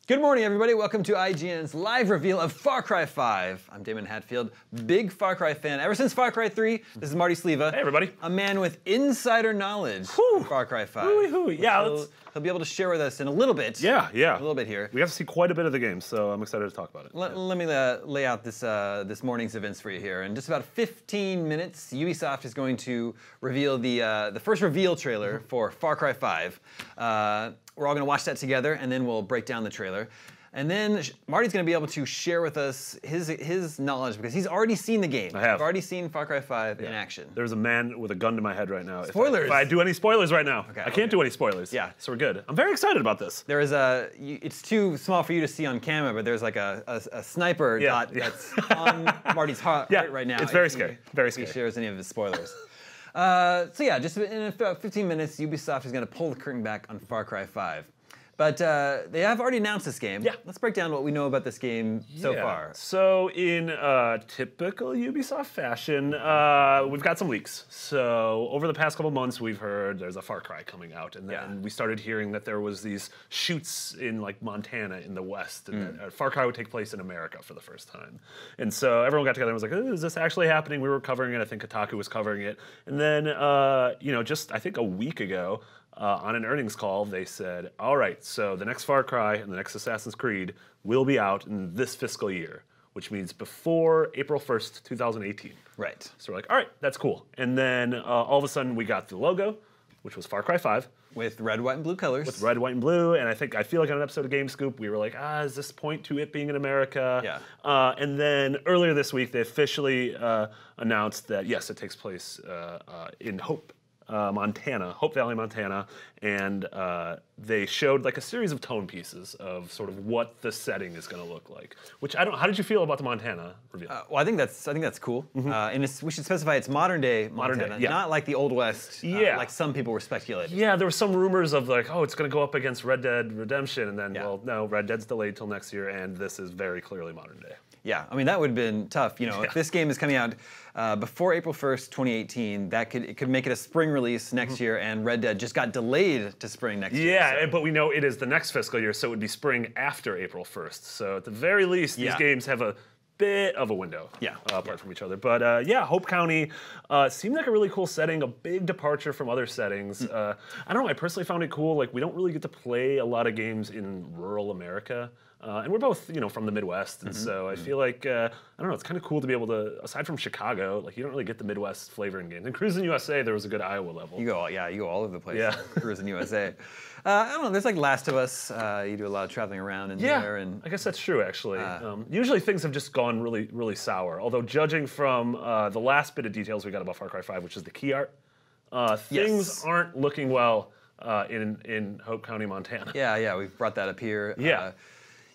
Good morning, everybody. Welcome to IGN's live reveal of Far Cry 5. I'm Damon Hatfield, big Far Cry fan. Ever since Far Cry 3, this is Marty Sleva. Hey, everybody. A man with insider knowledge of Far Cry 5. Yeah, he'll be able to share with us in a little bit. Yeah. A little bit here. We have to see quite a bit of the game, so I'm excited to talk about it. Let me lay out this morning's events for you here. In just about 15 minutes, Ubisoft is going to reveal the first reveal trailer for Far Cry 5. We're all going to watch that together, and then we'll break down the trailer. And then Marty's going to be able to share with us his knowledge, because he's already seen the game. I have. I've already seen Far Cry 5 in action. There's a man with a gun to my head right now. Spoilers! If I do any spoilers right now. Okay, I can't do any spoilers. Yeah. So we're good. I'm very excited about this. There is it's too small for you to see on camera, but there's like a sniper dot that's on Marty's heart right now. It's very scary. Very scary. If he shares any of his spoilers. So yeah, just in about 15 minutes, Ubisoft is going to pull the curtain back on Far Cry 5. But they have already announced this game. Yeah. Let's break down what we know about this game so far. So in typical Ubisoft fashion, we've got some leaks. So over the past couple months, we've heard there's a Far Cry coming out, and then we started hearing that there was these shoots in like Montana in the West, and that Far Cry would take place in America for the first time. And so everyone got together and was like, "Oh, is this actually happening?" We were covering it. I think Kotaku was covering it, and then just I think a week ago. On an earnings call, they said, all right, so the next Far Cry and the next Assassin's Creed will be out in this fiscal year, which means before April 1st, 2018. Right. So we're like, all right, that's cool. And then all of a sudden we got the logo, which was Far Cry 5. With red, white, and blue colors. With red, white, and blue. And I feel like on an episode of Game Scoop, we were like, is this point to it being in America? Yeah. And then earlier this week, they officially announced that, yes, it takes place in Hope Valley, Montana, and they showed like a series of tone pieces of sort of what the setting is going to look like. Which how did you feel about the Montana reveal? Well, I think that's cool, and we should specify it's modern day Montana, not like the Old West, like some people were speculating. Yeah, there were some rumors of like, it's going to go up against Red Dead Redemption, and then well, no, Red Dead's delayed till next year, and this is very clearly modern day. Yeah, I mean, that would have been tough. If this game is coming out before April 1st, 2018, it could make it a spring release next year, and Red Dead just got delayed to spring next year. Yeah, but we know it is the next fiscal year, so it would be spring after April 1st. So at the very least, these games have a bit of a window apart from each other. But Hope County seemed like a really cool setting, a big departure from other settings. I don't know, I personally found it cool. Like, we don't really get to play a lot of games in rural America. And we're both, from the Midwest, and so I feel like, I don't know, it's kind of cool to be able to, aside from Chicago, like, you don't really get the Midwest flavor in games. And Cruising USA, there was a good Iowa level. You go all over the place. Yeah. Cruising USA. I don't know, there's like Last of Us. You do a lot of traveling around in there. And I guess that's true, actually. Usually things have just gone really, really sour. Although judging from the last bit of details we got about Far Cry 5, which is the key art, things aren't looking well in Hope County, Montana. Yeah, we've brought that up here.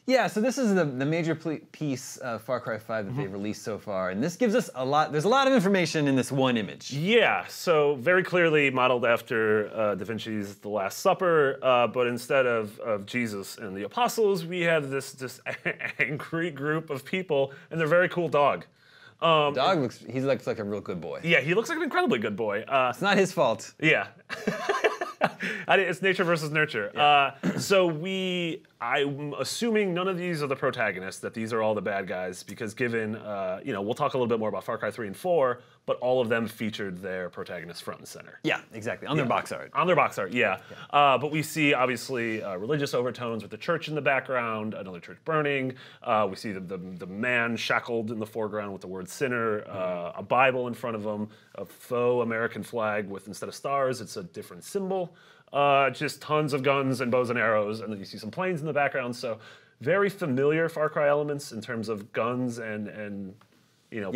Yeah, so this is the major piece of Far Cry 5 that they've released so far, and this gives us there's a lot of information in this one image. Yeah, so very clearly modeled after Da Vinci's The Last Supper, but instead of Jesus and the apostles, we have this angry group of people and their very cool dog. Dog looks like a real good boy. Yeah, he looks like an incredibly good boy. It's not his fault. Yeah. It's nature versus nurture. Yeah. I'm assuming none of these are the protagonists, that these are all the bad guys, because given, we'll talk a little bit more about Far Cry 3 and 4, but all of them featured their protagonists front and center. Yeah, exactly, on their box art. On their box art, yeah. But we see, obviously, religious overtones with the church in the background, another church burning. We see the man shackled in the foreground with the word sinner, a Bible in front of him, a faux American flag with, instead of stars, it's a different symbol. Just tons of guns and bows and arrows, and then you see some planes in the background. So very familiar Far Cry elements in terms of guns and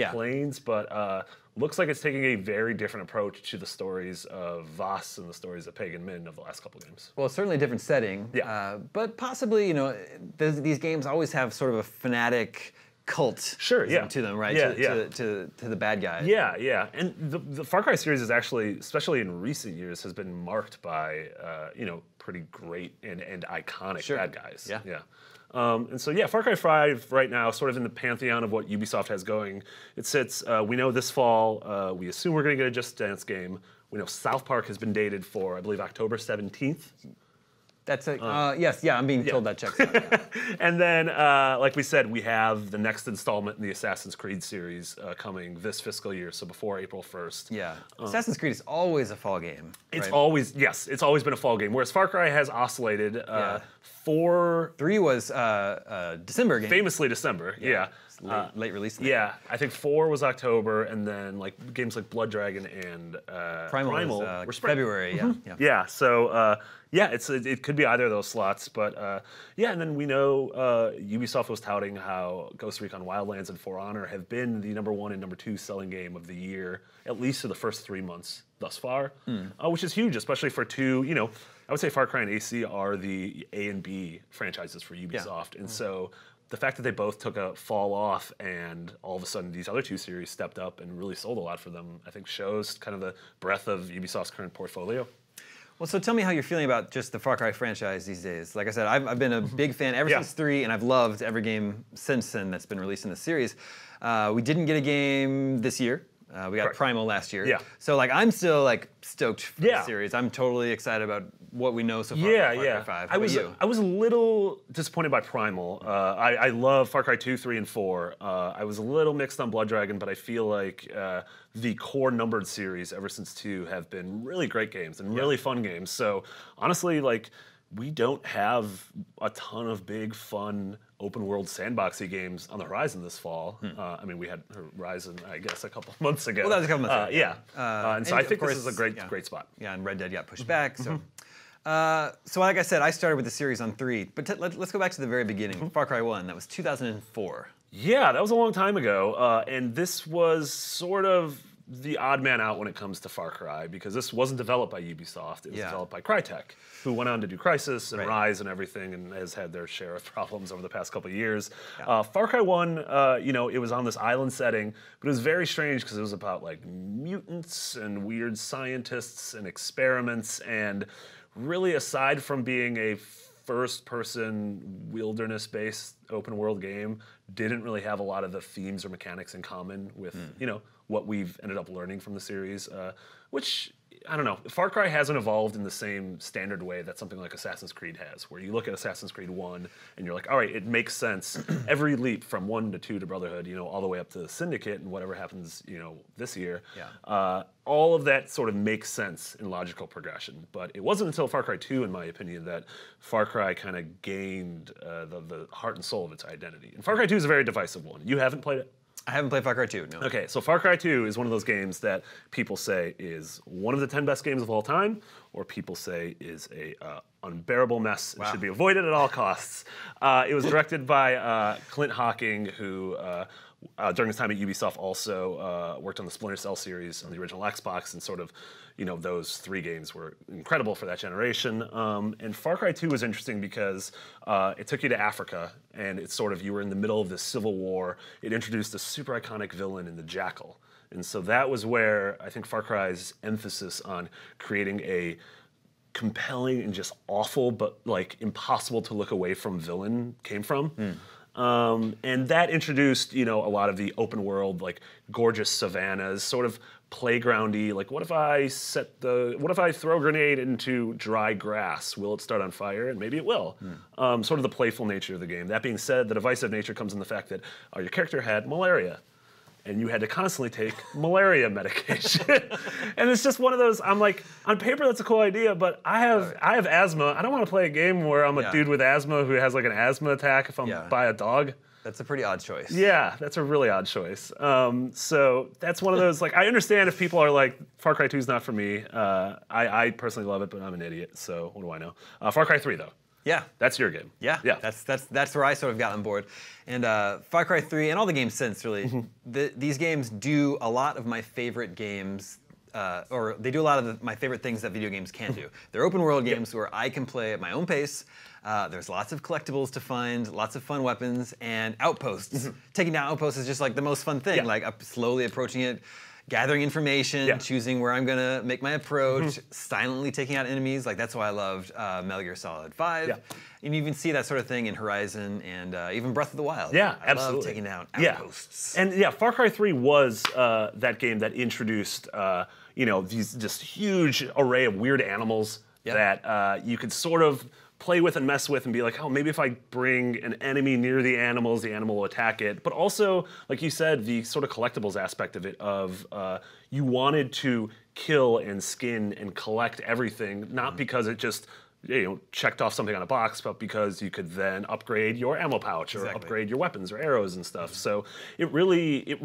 planes, but looks like it's taking a very different approach to the stories of Voss and the stories of Pagan Min of the last couple games. Well, it's certainly a different setting, but possibly, these games always have sort of a fanatic cult to them, right? To the bad guys. Yeah. And the Far Cry series is actually, especially in recent years, has been marked by pretty great and iconic bad guys. Yeah. And so Far Cry 5 right now, sort of in the pantheon of what Ubisoft has going. It sits, we know this fall, we assume we're going to get a Just Dance game. We know South Park has been dated for, I believe, October 17th. That's yes, yeah, I'm being told that checks out. Yeah. And then, like we said, we have the next installment in the Assassin's Creed series coming this fiscal year, so before April 1st. Yeah, Assassin's Creed is always a fall game. It's right? always, yes, it's always been a fall game, whereas Far Cry has oscillated. 3 was December game. Famously December, yeah. Late release. Yeah, I think 4 was October, and then like games like Blood Dragon and Primal were spring. February. Yeah. Yeah, so it could be either of those slots, but yeah, and then we know Ubisoft was touting how Ghost Recon Wildlands and For Honor have been the #1 and #2 selling game of the year, at least for the first 3 months thus far, which is huge, especially for two, I would say Far Cry and AC are the A and B franchises for Ubisoft, and so the fact that they both took a fall off and all of a sudden these other 2 series stepped up and really sold a lot for them, I think shows kind of the breadth of Ubisoft's current portfolio. Well, so tell me how you're feeling about just the Far Cry franchise these days. Like I said, I've been a big fan ever since 3, and I've loved every game since then that's been released in the series. We didn't get a game this year. We got Correct. Primal last year. Yeah. So like I'm still like stoked for the series. I'm totally excited about what we know so far about Far Cry 5. I was a little disappointed by Primal. I love Far Cry 2, 3, and 4. I was a little mixed on Blood Dragon, but I feel like the core numbered series ever since 2 have been really great games and really fun games. So honestly, like we don't have a ton of big, fun, open world sandboxy games on the horizon this fall. I mean, we had Horizon, I guess, a couple months ago. Well, that was a couple months ago. And so I think this is a great spot. Yeah, and Red Dead got pushed back. So, so like I said, I started with the series on 3. But let's go back to the very beginning. Far Cry 1. That was 2004. Yeah, that was a long time ago. And this was sort of the odd man out when it comes to Far Cry, because this wasn't developed by Ubisoft. It was developed by Crytek, who went on to do Crysis and Rise and everything, and has had their share of problems over the past couple of years. Far Cry 1, it was on this island setting, but it was very strange because it was about like mutants and weird scientists and experiments, and really aside from being a first-person wilderness-based open-world game, didn't really have a lot of the themes or mechanics in common with, what we've ended up learning from the series, which, I don't know, Far Cry hasn't evolved in the same standard way that something like Assassin's Creed has, where you look at Assassin's Creed 1 and you're like, all right, it makes sense. Every leap from 1 to 2 to Brotherhood, all the way up to Syndicate and whatever happens, this year, all of that sort of makes sense in logical progression. But it wasn't until Far Cry 2, in my opinion, that Far Cry kind of gained the heart and soul of its identity. And Far Cry 2 is a very divisive one. You haven't played it? I haven't played Far Cry 2, no. Okay, so Far Cry 2 is one of those games that people say is one of the 10 best games of all time, or people say is a unbearable mess and should be avoided at all costs. It was directed by Clint Hocking, who during his time at Ubisoft also worked on the Splinter Cell series on the original Xbox, and sort of, those 3 games were incredible for that generation. And Far Cry 2 was interesting because it took you to Africa, and it's sort of, you were in the middle of this civil war. It introduced a super iconic villain in the Jackal. And so that was where I think Far Cry's emphasis on creating a compelling and just awful, but like impossible to look away from villain came from. And that introduced, a lot of the open world, like gorgeous savannas, sort of playgroundy. Like, what if I throw a grenade into dry grass? Will it start on fire? And maybe it will. Sort of the playful nature of the game. That being said, the divisive nature comes in the fact that your character had malaria, and you had to constantly take malaria medication. And it's just one of those, I'm like, on paper that's a cool idea, but I have asthma. I don't want to play a game where I'm a dude with asthma who has like an asthma attack if I'm by a dog. That's a pretty odd choice. Yeah, that's a really odd choice. So that's one of those, like, I understand if people are like, Far Cry 2 is not for me. I personally love it, but I'm an idiot, so what do I know? Far Cry 3, though. Yeah. That's your game. Yeah. That's where I sort of got on board. And Far Cry 3 and all the games since, really, these games do a lot of my favorite games, or they do a lot of my favorite things that video games can do. They're open world games where I can play at my own pace. There's lots of collectibles to find, lots of fun weapons, and outposts. Taking down outposts is just like the most fun thing, like slowly approaching it, gathering information, choosing where I'm gonna make my approach, silently taking out enemies. Like, that's why I loved Metal Gear Solid 5. And you even see that sort of thing in Horizon and even Breath of the Wild. Yeah, I love taking down outposts. And Far Cry 3 was that game that introduced these just huge array of weird animals that you could sort of play with and mess with and be like, oh, maybe if I bring an enemy near the animal will attack it. But also, like you said, the sort of collectibles aspect of it, you wanted to kill and skin and collect everything, not because it just checked off something on a box, but because you could then upgrade your ammo pouch or upgrade your weapons or arrows and stuff. So it really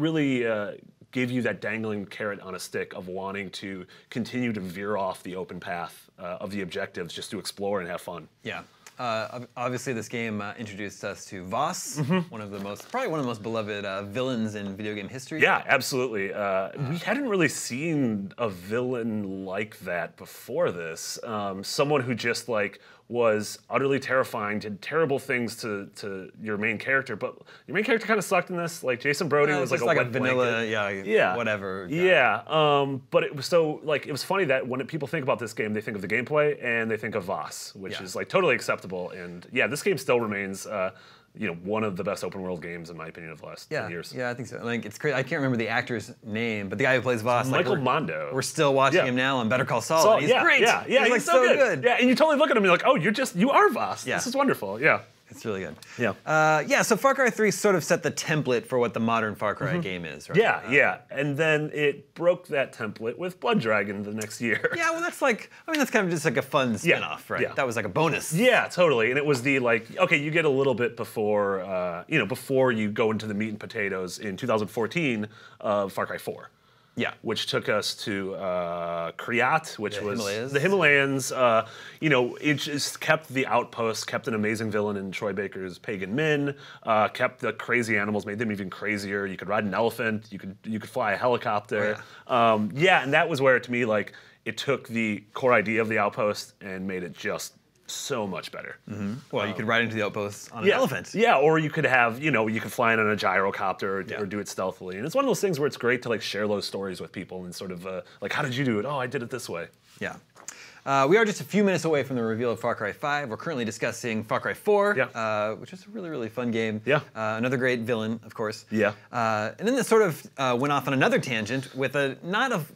gave you that dangling carrot on a stick of wanting to continue to veer off the open path of the objectives just to explore and have fun. Yeah. Obviously, this game introduced us to Voss, probably one of the most beloved villains in video game history. Yeah, absolutely. We hadn't really seen a villain like that before this. Someone who just was utterly terrifying, did terrible things to your main character, but your main character kind of sucked in this. Like Jason Brody was like a vanilla, whatever. Guy. Yeah, but it was so it was funny that when people think about this game, they think of the gameplay and they think of Voss, which is totally acceptable. And yeah, this game still remains one of the best open world games in my opinion of the last 10 years. Yeah, I think so. It's crazy. I can't remember the actor's name, but the guy who plays Voss, Michael Mondo. We're still watching him now on Better Call Saul. And he's great. Yeah, he's so good. Yeah, and you totally look at him and you're like, oh, you are Voss. Yeah. This is wonderful. Yeah. It's really good. Yeah. So Far Cry 3 sort of set the template for what the modern Far Cry game is, right? Yeah. And then it broke that template with Blood Dragon the next year. Yeah, well, that's kind of just a fun spin-off, right? Yeah. That was like a bonus. Yeah, totally. And it was the okay, you get a little bit before, before you go into the meat and potatoes in 2014 of Far Cry 4. Yeah, which took us to Kriat, which was Himalayas. The Himalayas. It just kept the outposts, kept an amazing villain in Troy Baker's Pagan Min, kept the crazy animals, made them even crazier. You could ride an elephant, you could fly a helicopter. Oh, yeah. And that was where, to me, it took the core idea of the outpost and made it just so much better. Well, you could ride into the outposts on an elephant. Yeah, or you could have, you could fly in on a gyrocopter or do it stealthily. And it's one of those things where it's great to share those stories with people and sort of how did you do it? Oh, I did it this way. Yeah. We are just a few minutes away from the reveal of Far Cry 5. We're currently discussing Far Cry 4, which is a really, really fun game. Yeah. Another great villain, of course. Yeah. And then this sort of went off on another tangent with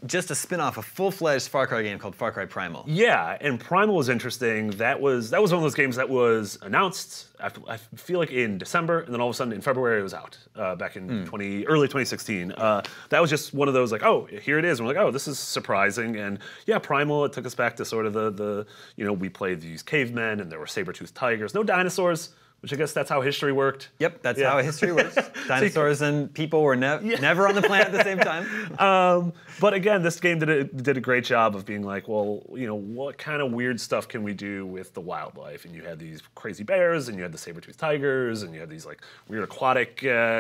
just a spin-off, a full-fledged Far Cry game called Far Cry Primal. Yeah, and Primal was interesting. That was one of those games that was announced, I feel like in December, and then all of a sudden in February it was out, back in early 2016. That was just one of those oh, here it is. And we're like, oh, this is surprising. And yeah, Primal, it took us back to sort of the we played these cavemen and there were saber-toothed tigers, no dinosaurs, which I guess that's how history worked. Yep, that's how history works. Dinosaurs and people were never on the planet at the same time. But again, this game did a great job of being well, what kind of weird stuff can we do with the wildlife? And you had these crazy bears, and you had the saber-toothed tigers, and you had these weird aquatic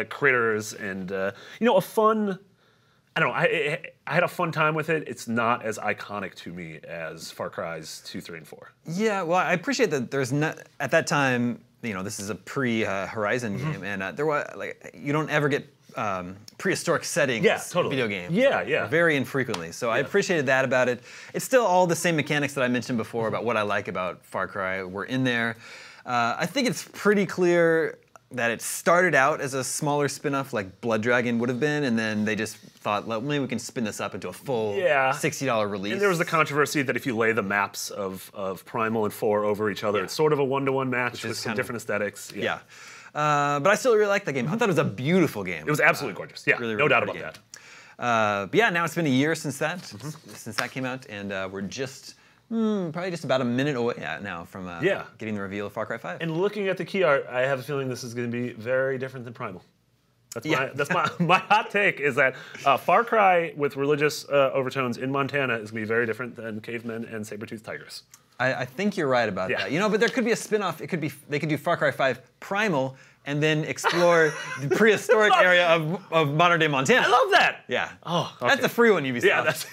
critters, and a fun. I don't know. I had a fun time with it. It's not as iconic to me as Far Cry's 2, 3, and 4. Yeah, well, I appreciate that there's not at that time. This is a pre-Horizon game, and there was you don't ever get prehistoric settings in video games. Yeah. Very infrequently. So I appreciated that about it. It's still all the same mechanics that I mentioned before about what I like about Far Cry were in there. I think it's pretty clear that it started out as a smaller spin-off like Blood Dragon would have been, and then they just thought, well, maybe we can spin this up into a full $60 release. And there was the controversy that if you lay the maps of Primal and 4 over each other, it's sort of a one-to-one match with some different aesthetics. Yeah. But I still really liked that game. I thought it was a beautiful game. It was absolutely gorgeous. Yeah, really, no doubt about that. But yeah, now it's been a year since that came out, and we're just probably just about a minute away now from getting the reveal of Far Cry 5. And looking at the key art, I have a feeling this is going to be very different than Primal. That's my hot take is that Far Cry with religious overtones in Montana is going to be very different than cavemen and saber-toothed tigers. I think you're right about that. But there could be a spin-off. They could do Far Cry 5 Primal and then explore the prehistoric area of modern-day Montana. I love that. Yeah. Oh, okay. That's a free one, Ubisoft. Yeah, that's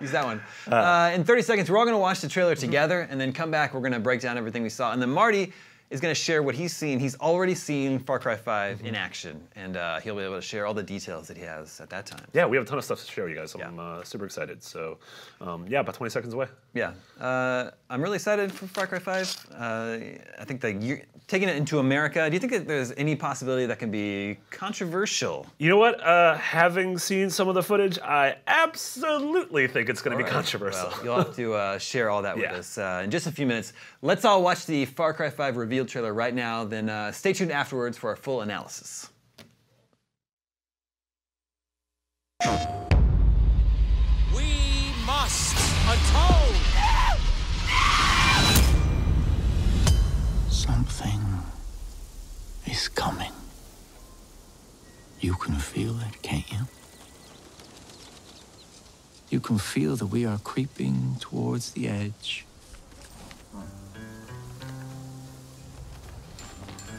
use that one. In 30 seconds, we're all going to watch the trailer together, and then come back. We're going to break down everything we saw. And then Marty, is going to share what he's seen. He's already seen Far Cry 5 in action, and he'll be able to share all the details that he has at that time. Yeah, we have a ton of stuff to show you guys. I'm super excited. So, yeah, about 20 seconds away. Yeah, I'm really excited for Far Cry 5. I think that taking it into America, do you think that there's any possibility that can be controversial? You know what? Having seen some of the footage, I absolutely think it's going to be controversial. Well, you'll have to share all that with us in just a few minutes. Let's all watch the Far Cry 5 reveal trailer right now, then stay tuned afterwards for our full analysis. We must atone! Something is coming. You can feel it, can't you? You can feel that we are creeping towards the edge.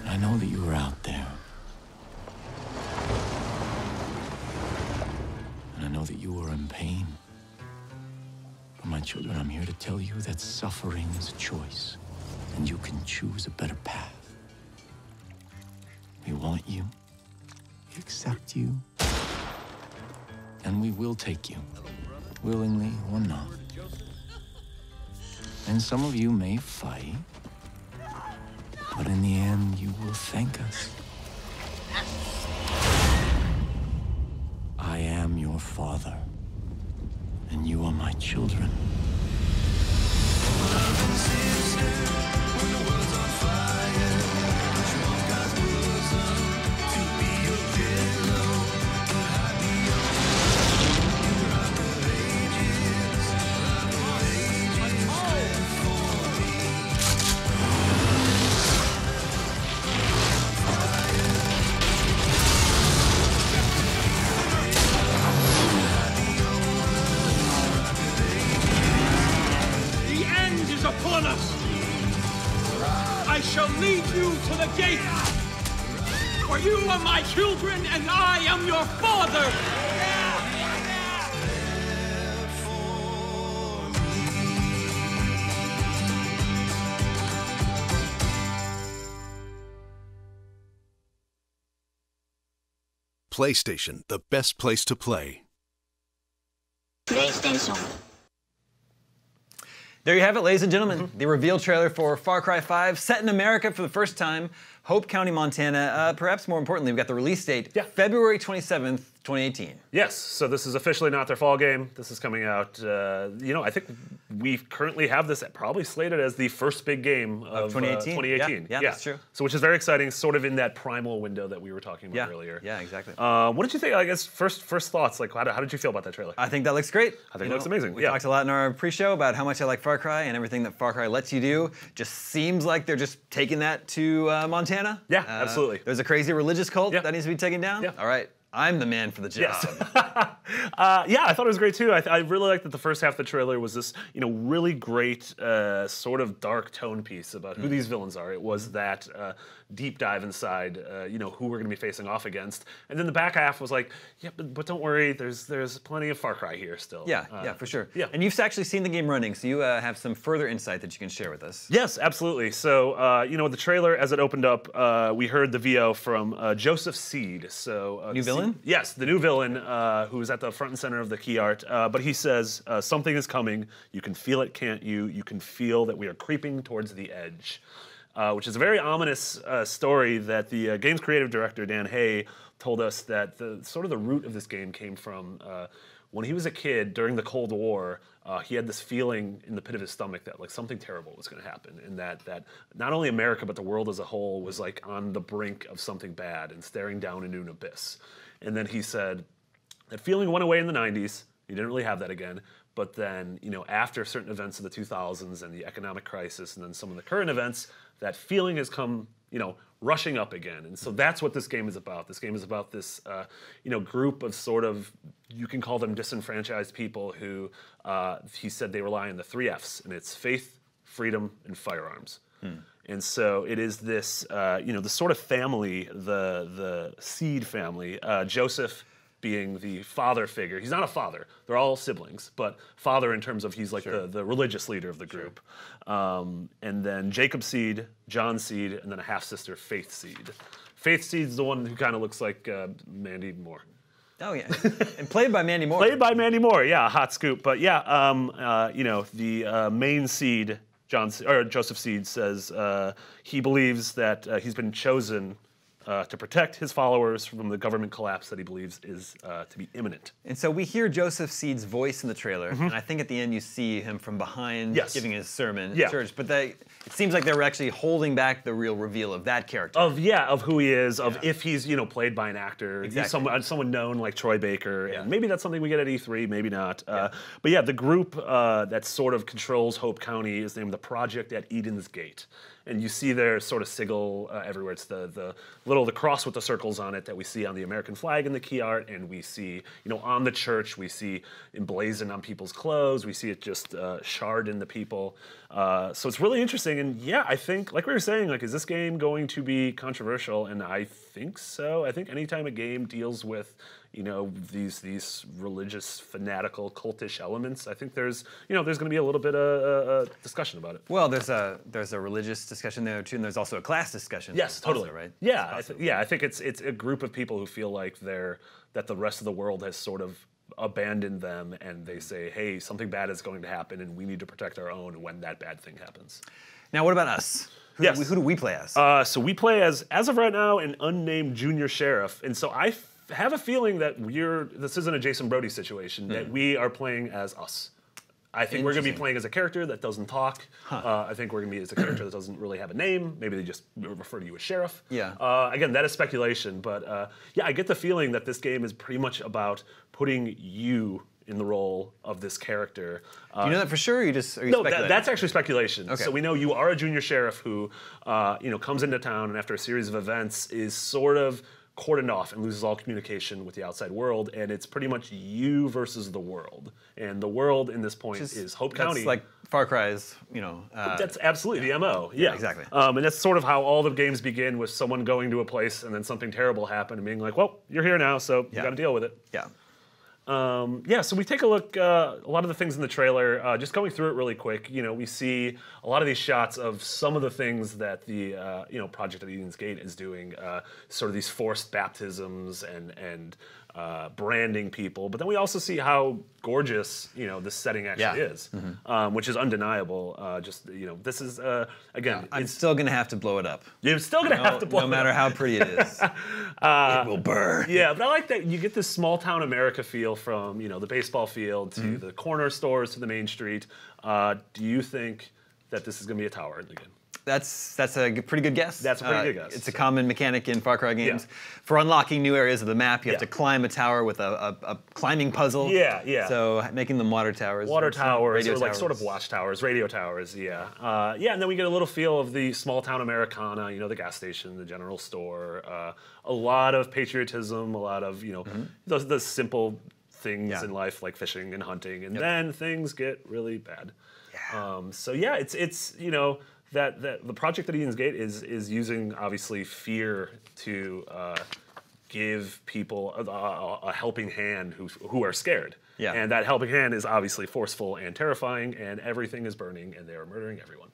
I know that you are out there. And I know that you are in pain. But my children, I'm here to tell you that suffering is a choice, and you can choose a better path. We want you, we accept you, and we will take you, willingly or not. And some of you may fight, but in the end, you will thank us. I am your father, and you are my children. I shall lead you to the gate. For you are my children, and I am your father. PlayStation, the best place to play. PlayStation. There you have it, ladies and gentlemen. The reveal trailer for Far Cry 5, set in America for the first time, Hope County, Montana. Perhaps more importantly, we've got the release date, February 27th, 2018. Yes, so this is officially not their fall game. This is coming out, you know, I think we currently have this probably slated as the first big game of 2018. Yeah, that's true. So which is very exciting, sort of in that primal window that we were talking about earlier. Yeah, exactly. What did you think, I guess, first thoughts, like how did you feel about that trailer? I think that looks great. I think it looks amazing. We talked a lot in our pre-show about how much I like Far Cry and everything that Far Cry lets you do. Just seems like they're just taking that to Montana. Yeah, absolutely. There's a crazy religious cult that needs to be taken down. Yeah. All right. I'm the man for the job. Yes. Yeah, I thought it was great too. I really liked that the first half of the trailer was this, you know, really great sort of dark tone piece about who these villains are. It was that deep dive inside, you know, who we're going to be facing off against. And then the back half was like, yeah, but don't worry, there's plenty of Far Cry here still. Yeah, for sure. Yeah. And you've actually seen the game running, so you have some further insight that you can share with us. Yes, absolutely. So, you know, the trailer, as it opened up, we heard the VO from Joseph Seed. So, new villain? Yes, the new villain who's at the front and center of the key art. But he says, something is coming. You can feel it, can't you? You can feel that we are creeping towards the edge. Which is a very ominous story that the game's creative director, Dan Hay, told us that the root of this game came from when he was a kid during the Cold War. He had this feeling in the pit of his stomach that like something terrible was going to happen, and that not only America but the world as a whole was like on the brink of something bad and staring down into an abyss. And then he said that feeling went away in the 90s. He didn't really have that again. But then, you know, after certain events of the 2000s and the economic crisis and then some of the current events, that feeling has come, you know, rushing up again. And so that's what this game is about. This game is about this, you know, group of sort of, you can call them disenfranchised people who, he said they rely on the 3 Fs, and it's faith, freedom, and firearms. And so it is this, you know, the sort of family, the Seed family. Joseph being the father figure. He's not a father. They're all siblings, but father in terms of he's like the religious leader of the group. And then Jacob Seed, John Seed, and then a half-sister, Faith Seed. Faith Seed's the one who kind of looks like Mandy Moore. Oh, yeah. And played by Mandy Moore. Played by Mandy Moore, yeah, hot scoop. But yeah, you know, the main Seed, Joseph Seed, says he believes that he's been chosen to protect his followers from the government collapse that he believes is to be imminent. And so we hear Joseph Seed's voice in the trailer, and I think at the end you see him from behind giving his sermon at church. But it seems like they were actually holding back the real reveal of that character. Of who he is, of if he's played by an actor, Exactly. someone known like Troy Baker, and maybe that's something we get at E3, maybe not. But yeah, the group that sort of controls Hope County is named the Project at Eden's Gate. And you see their sort of sigil everywhere. It's the cross with the circles on it that we see on the American flag in the key art, and we see, on the church, we see emblazoned on people's clothes. We see it just shard in the people. So it's really interesting. And yeah, I think, like we were saying, like, is this game going to be controversial? And I think so. I think anytime a game deals with these religious, fanatical, cultish elements, I think there's going to be a little bit of discussion about it. Well, there's a religious discussion there too, and there's also a class discussion. Yes, totally. Also, right? Yeah, I think it's a group of people who feel like that the rest of the world has sort of abandoned them, and they say, hey, something bad is going to happen, and we need to protect our own when that bad thing happens. Now, what about us? Who do we play as? So we play as of right now, an unnamed junior sheriff, and so I have a feeling that this isn't a Jason Brody situation, that we are playing as us. I think we're going to be playing as a character that doesn't talk. I think we're going to be as a character that doesn't really have a name. Maybe they just refer to you as sheriff. Yeah. Again, that is speculation, but yeah, I get the feeling that this game is pretty much about putting you in the role of this character. Do you know that for sure, or are you No, speculating? that's actually speculation. Okay. So we know you are a junior sheriff who comes into town, and after a series of events is sort of cordoned off and loses all communication with the outside world, and it's pretty much you versus the world. And the world in this point is Hope County. That's like Far Cry's, That's absolutely the MO. Yeah, exactly. And that's sort of how all the games begin, with someone going to a place and then something terrible happened and being like, well, you're here now, so you got to deal with it. Yeah. So we take a look, a lot of the things in the trailer, just going through it really quick. We see a lot of these shots of some of the things that the Project at Eden's Gate is doing, sort of these forced baptisms and branding people. But then we also see how gorgeous this setting actually is, which is undeniable. This is again. I'm still gonna have to blow it up. You're still gonna have to blow it up. No matter how pretty it is, it will burn. Yeah, but I like that you get this small town America feel from the baseball field to the corner stores to the main street. Do you think that this is going to be a tower in the game? That's a pretty good guess. That's a pretty good guess. It's a common mechanic in Far Cry games. Yeah. For unlocking new areas of the map, you have to climb a tower with a climbing puzzle. Yeah. So making them water towers. Water towers, radio or like towers. sort of watchtowers, radio towers, yeah. And then we get a little feel of the small town Americana, the gas station, the general store, a lot of patriotism, a lot of, those simple things in life like fishing and hunting, and then things get really bad. Yeah. So yeah, it's that the Project at Eden's Gate is using obviously fear to give people a helping hand who are scared. Yeah. And that helping hand is obviously forceful and terrifying, and everything is burning, and they are murdering everyone.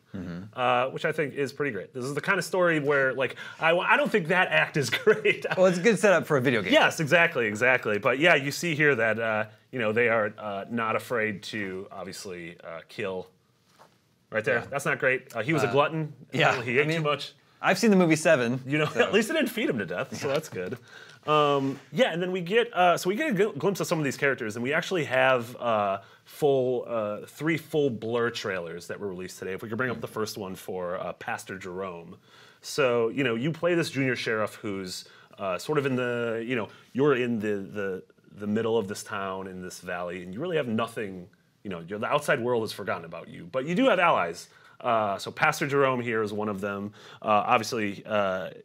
Which I think is pretty great. This is the kind of story where, like, I don't think that act is great. Well, it's a good setup for a video game. Yes, exactly. But yeah, you see here that they are not afraid to obviously kill. Right there. Yeah. That's not great. He was a glutton. Yeah. He ate too much. I've seen the movie 7. At least it didn't feed him to death, so that's good. And then we get a glimpse of some of these characters, and we actually have 3 full blur trailers that were released today. If we could bring up the first one for Pastor Jerome. So, you play this junior sheriff who's sort of in the, you're in the middle of this town, in this valley, and you really have nothing. The outside world has forgotten about you, but you do have allies. So Pastor Jerome here is one of them. Obviously,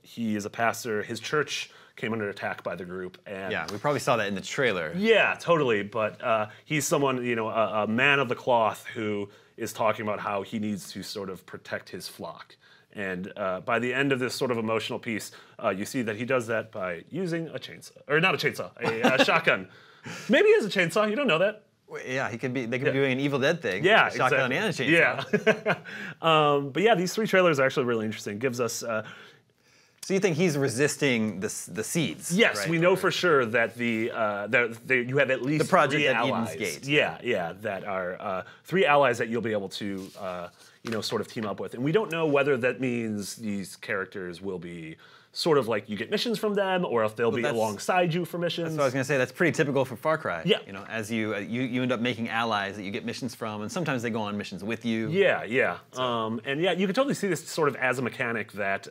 he is a pastor. His church came under attack by the group. And yeah, we probably saw that in the trailer. Yeah, totally. But he's someone, a man of the cloth who is talking about how he needs to sort of protect his flock. And by the end of this sort of emotional piece, you see that he does that by using a chainsaw, or not a chainsaw, a shotgun. Maybe he has a chainsaw. You don't know that. Yeah, he could be. They could be doing an Evil Dead thing. Yeah, a shotgun exactly. and a chainsaw. Yeah. But yeah, these 3 trailers are actually really interesting. Gives us. So you think he's resisting the seeds? Yes, right? we know for sure that you have at least the project 3 at allies. Eden's Gate. Yeah, that are 3 allies that you'll be able to sort of team up with, and we don't know whether that means these characters will be sort of like you get missions from them, or if they'll be alongside you for missions. That's what I was going to say. That's pretty typical for Far Cry. Yeah. You know, as you end up making allies that you get missions from, and sometimes they go on missions with you. Yeah. And yeah, you can totally see this sort of as a mechanic that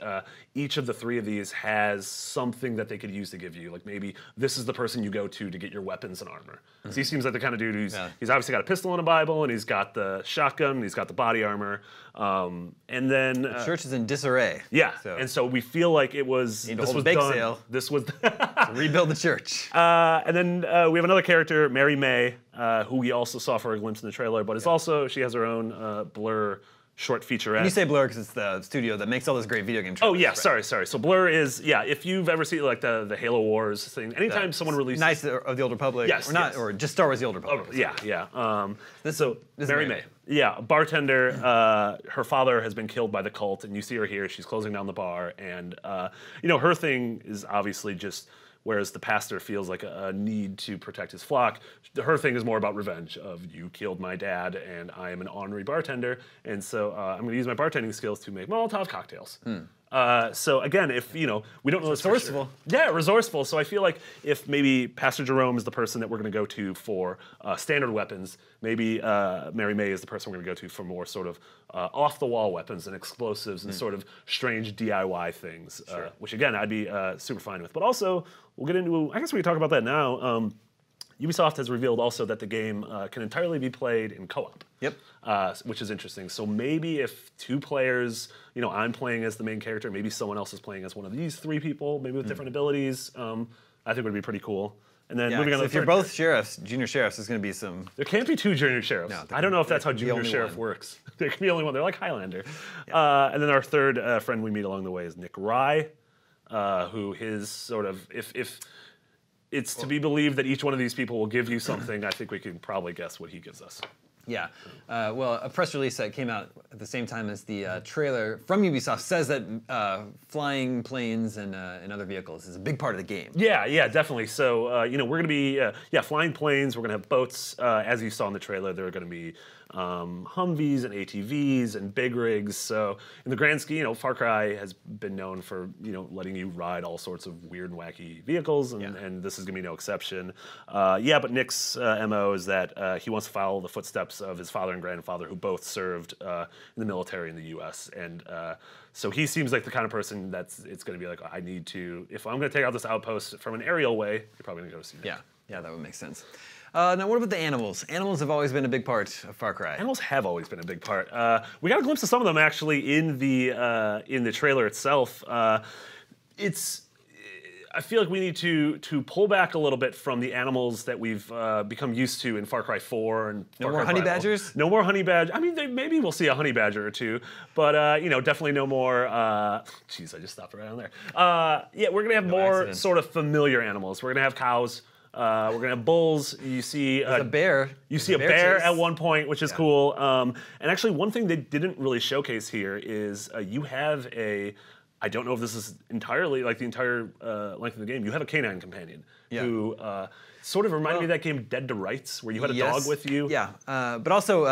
each of the 3 of these has something that they could use to give you. Like maybe this is the person you go to get your weapons and armor. So he seems like the kind of dude who's he's obviously got a pistol and a Bible, and he's got the shotgun, and he's got the body armor. And then the church is in disarray. Yeah, and so we feel like it was this was bake sale. This was to rebuild the church. And then we have another character, Mary May, who we also saw for a glimpse in the trailer, but she has her own Blur short featurette. And you say Blur because it's the studio that makes all those great video game trailers. Oh yeah, right? sorry. So Blur is if you've ever seen like the Halo Wars thing, anytime someone releases Knights of the Old Republic, or just Star Wars: The Old Republic. This Mary May. Yeah, a bartender. Her father has been killed by the cult, and you see her here. She's closing down the bar, and her thing is obviously just. Whereas the pastor feels like a need to protect his flock, her thing is more about revenge. Of you killed my dad, and I am an ornery bartender, and so I'm going to use my bartending skills to make Molotov cocktails. So again, if we don't know this for sure. Yeah, resourceful. So I feel like if maybe Pastor Jerome is the person that we're going to go to for standard weapons, maybe Mary May is the person we're going to go to for more sort of off-the-wall weapons and explosives and sort of strange DIY things, which again I'd be super fine with. But also we'll get into. I guess we can talk about that now. Ubisoft has revealed also that the game can entirely be played in co-op. Yep. Which is interesting. So maybe if 2 players, I'm playing as the main character, maybe someone else is playing as one of these 3 people, maybe with different abilities, I think would be pretty cool. And then moving on to if you're both sheriffs, junior sheriffs, there's going to be some... There can't be 2 junior sheriffs. No, I don't know if that's how junior sheriff works. There can be only one. They're like Highlander. Yeah. And then our third friend we meet along the way is Nick Rye, who his sort of... If it's to be believed that each one of these people will give you something, I think we can probably guess what he gives us. Yeah. Well, a press release that came out at the same time as the trailer from Ubisoft says that flying planes and other vehicles is a big part of the game. Yeah, definitely. So, we're going to be, flying planes. We're going to have boats. As you saw in the trailer, there are going to be Humvees and ATVs and big rigs. So in the grand scheme, Far Cry has been known for letting you ride all sorts of weird and wacky vehicles, and this is gonna be no exception. But Nick's MO is that he wants to follow the footsteps of his father and grandfather, who both served in the military in the U.S. and so he seems like the kind of person it's going to be like, I need to, if I'm going to take out this outpost from an aerial way, you're probably going to go see Nick. Yeah, that would make sense. Now, what about the animals? Animals have always been a big part of Far Cry. Animals have always been a big part. We got a glimpse of some of them actually in the trailer itself. I feel like we need to pull back a little bit from the animals that we've become used to in Far Cry 4 and no more honey badgers. No more honey badger. I mean, maybe we'll see a honey badger or 2, but definitely no more. Jeez, I just stopped right on there. We're gonna have more sort of familiar animals. We're gonna have cows. We're gonna have bulls. You see a bear. You see a bear at one point, which is cool. And actually, one thing they didn't really showcase here is you have a. I don't know if this is entirely like the entire length of the game. You have a canine companion who sort of reminded me of that game Dead to Rights, where you had a dog with you. Yeah, but also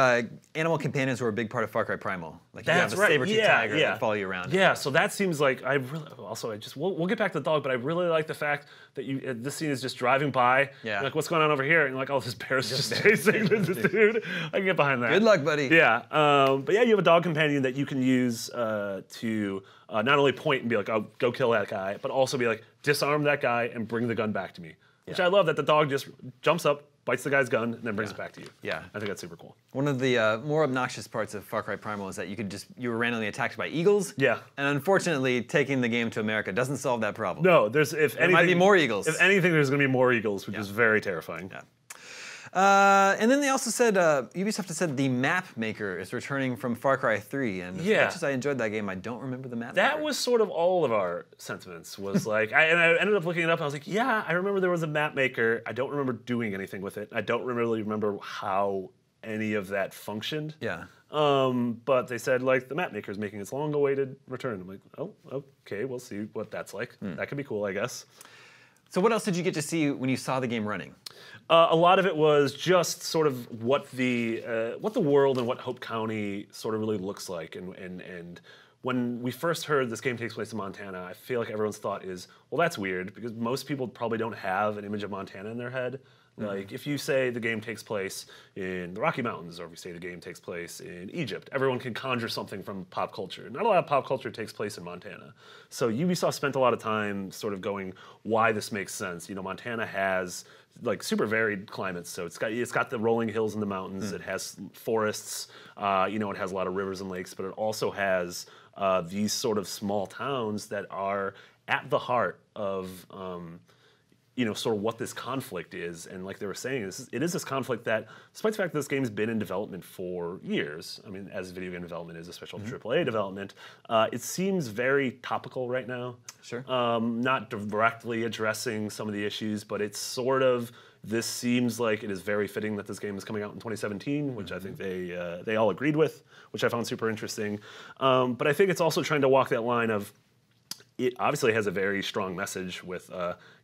animal companions were a big part of Far Cry Primal. Like you have a saber-tooth tiger that follow you around. Yeah, so that seems like we'll get back to the dog, but I really like the fact that this scene is just driving by. Yeah. You're like, what's going on over here? And you're like, oh, this bear's just chasing this dude. I can get behind that. Good luck, buddy. Yeah, but yeah, you have a dog companion that you can use to not only point and be like, oh, go kill that guy, but also be like, disarm that guy and bring the gun back to me. Which I love that the dog just jumps up, bites the guy's gun, and then brings it back to you. Yeah. I think that's super cool. One of the more obnoxious parts of Far Cry Primal is that you were randomly attacked by eagles. Yeah. And unfortunately, taking the game to America doesn't solve that problem. No, there might be more eagles. If anything, there's going to be more eagles, which is very terrifying. Yeah. And then they also said, Ubisoft has said the map maker is returning from Far Cry 3. And as much as I enjoyed that game, I don't remember the map maker. That was sort of all of our sentiments. Was like, I ended up looking it up. And I was like, yeah, I remember there was a map maker. I don't remember doing anything with it. I don't really remember how any of that functioned. Yeah. But they said, like, the map maker is making its long-awaited return. I'm like, oh, okay, we'll see what that's like. That could be cool, I guess. So what else did you get to see when you saw the game running? A lot of it was just sort of what the world and what Hope County sort of really looks like. And when we first heard this game takes place in Montana, I feel like everyone's thought is, well, that's weird, because most people probably don't have an image of Montana in their head. Like, if you say the game takes place in the Rocky Mountains, or if you say the game takes place in Egypt, everyone can conjure something from pop culture. Not a lot of pop culture takes place in Montana. So Ubisoft spent a lot of time sort of going why this makes sense. You know, Montana has like super varied climates. So it's got the rolling hills and the mountains. It has forests. You know, it has a lot of rivers and lakes, but it also has these sort of small towns that are at the heart of you know, sort of what this conflict is. And like they were saying, it is this conflict that, despite the fact that this game's been in development for years, I mean, as video game development is, especially AAA development, it seems very topical right now. Sure. Not directly addressing some of the issues, but it's sort of, this seems like it is very fitting that this game is coming out in 2017, which I think they all agreed with, which I found super interesting. But I think it's also trying to walk that line of, it obviously has a very strong message with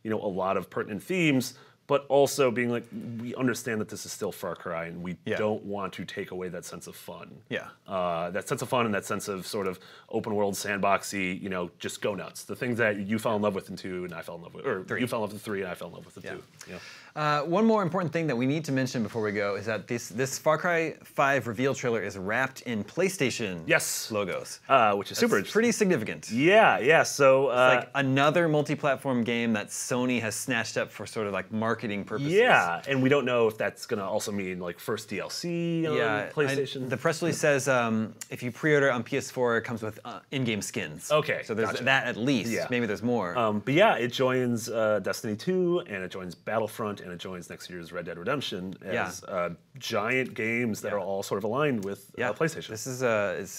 you know, a lot of pertinent themes, but also being like, we understand that this is still Far Cry, and we don't want to take away that sense of fun. Yeah. That sense of fun and that sense of sort of open world sandboxy, you know, just go nuts. The things that you fell in love with in 2 and I fell in love with, or 3. You fell in love with 3 and I fell in love with the 2. Yeah. One more important thing that we need to mention before we go is that this Far Cry 5 reveal trailer is wrapped in PlayStation logos. Which is super pretty significant. Yeah. So it's like another multi-platform game that Sony has snatched up for sort of like marketing purposes. Yeah, and we don't know if that's going to also mean like first DLC on PlayStation. The press release says if you pre-order on PS4, it comes with in-game skins. Okay, so there's that at least. Yeah. Maybe there's more. But yeah, it joins Destiny 2, and it joins Battlefront, and it joins next year's Red Dead Redemption as giant games that are all sort of aligned with PlayStation. This is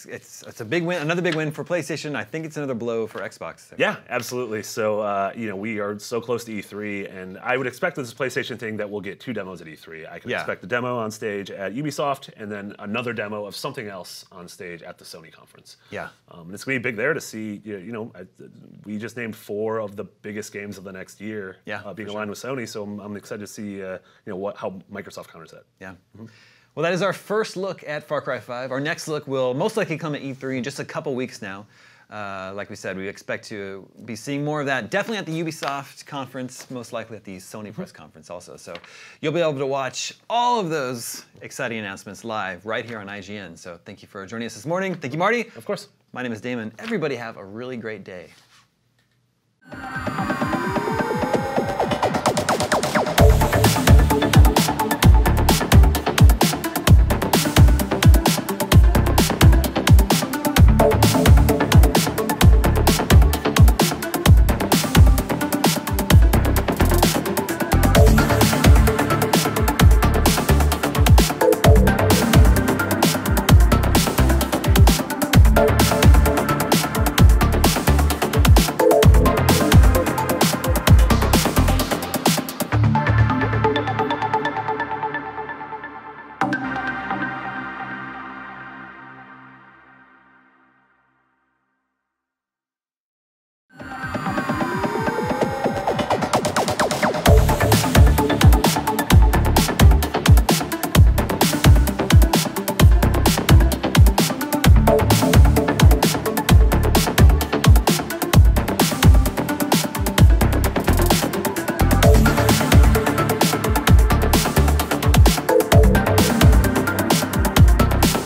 it's a big win, another big win for PlayStation. I think it's another blow for Xbox. Yeah, absolutely. So you know, we are so close to E3, and I would expect this PlayStation thing that we'll get 2 demos at E3. I can expect a demo on stage at Ubisoft, and then another demo of something else on stage at the Sony conference. Yeah, and it's gonna be big there to see. You know, we just named 4 of the biggest games of the next year being aligned with Sony. So I'm excited to see you know how Microsoft counters that. Yeah. Well, that is our first look at Far Cry 5. Our next look will most likely come at E3 in just a couple weeks now. Like we said, we expect to be seeing more of that, definitely at the Ubisoft conference, most likely at the Sony press conference also. So you'll be able to watch all of those exciting announcements live right here on IGN. So thank you for joining us this morning. Thank you, Marty. Of course. My name is Damon. Everybody have a really great day.